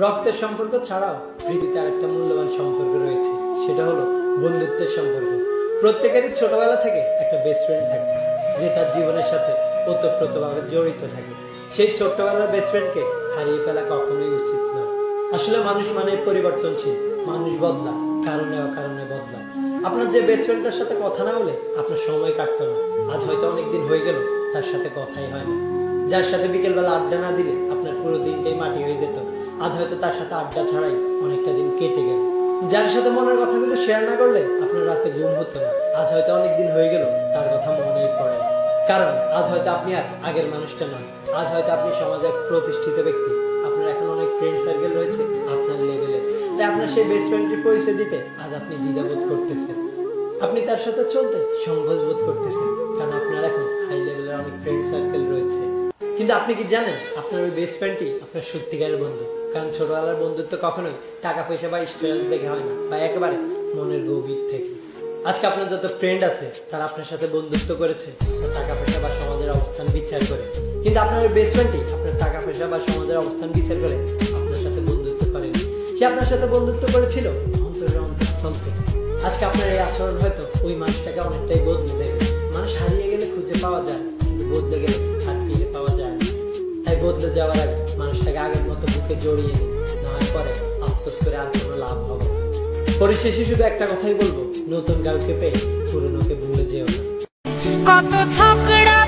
রক্তের সম্পর্ক ছাড়াও পৃথিবীতে আরেকটা মূল্যবান সম্পর্ক রয়েছে, সেটা হলো বন্ধুত্বের সম্পর্ক। প্রত্যেকেরই ছোটবেলা থেকে একটা বেস্ট ফ্রেন্ড থাকে যে তার জীবনের সাথে ওতপ্রোতভাবে জড়িত থাকে। সেই ছোট্টবেলার বেস্ট ফ্রেন্ডকে হারিয়ে ফেলা কখনোই উচিত না। আসলে মানুষ মানে পরিবর্তনশীল, মানুষ বদলায়, কারণে অকারণে বদলায়। আপনার যে বেস্ট ফ্রেন্ডের সাথে কথা না হলে আপনার সময় কাটতো না, আজ হয়তো অনেকদিন হয়ে গেল তার সাথে কথাই হয় না। যার সাথে বিকেলবেলা আড্ডা না দিলে আপনার পুরো দিনটাই মাটি হয়ে যেত, আজ হয়তো তার সাথে আড্ডা ছাড়াই অনেকটা দিন কেটে গেল। যার সাথে মনের কথাগুলো শেয়ার না করলে আপনার রাতে ঘুম হতো না, আজ হয়তো অনেকদিন হয়ে গেল তার কথা মনেই পড়ে না। কারণ আজ হয়তো আপনি আর আগের মানুষটা নন, আজ হয়তো আপনি সমাজে এক প্রতিষ্ঠিত ব্যক্তি। আপনার এখন অনেক ফ্রেন্ড সার্কেল রয়েছে আপনার লেভেলে, তাই আপনার সেই বেস্ট ফ্রেন্ডটির পরিচয় দিতে আজ আপনি দ্বিধাবোধ করতেছেন। আপনি তার সাথে চলতে সংকোচ বোধ করতেছেন, কারণ আপনার এখন হাই লেভেলের অনেক ফ্রেন্ড সার্কেল রয়েছে। কিন্তু আপনি কি জানেন আপনার ওই বেস্ট ফ্রেন্ডটি আপনার সত্যিকারের বন্ধু? কারণ ছোটবেলার বন্ধুত্ব কখনোই টাকা পয়সা বা স্ট্যাটাস দেখে হয় না, বা একেবারে মনের গভীর থেকে। আজকে আপনার যত ফ্রেন্ড আছে তারা আপনার সাথে বন্ধুত্ব করেছে টাকা পয়সা বা সমাজের অবস্থান বিচার করে, কিন্তু আপনার ওই বেস্ট ফ্রেন্ডটি আপনার টাকা পয়সা বা সমাজের অবস্থান বিচার করে আপনার সাথে বন্ধুত্ব করেনি। সে আপনার সাথে বন্ধুত্ব করেছিল অন্তরের অন্তঃস্থল থেকে। আজকে আপনার এই আচরণ হয়তো ওই মানুষটাকে অনেকটাই বদলে দেবে। মানুষ হারিয়ে গেলে খুঁজে পাওয়া যায়, কিন্তু বদলে গেলে আর ফিরে পাওয়া যায় না। তাই বদলে যাওয়ার আগে মানুষটাকে আগের মতো বুকে জড়িয়ে নিন, না হয় পরে আফসোস করে আর কোনো লাভ হবে না। পরিশেষে শুধু একটা কথাই বলবো, নতুন কাউকে পেয়ে পুরনোকে ভুলে যেও না। কত ঝগড়া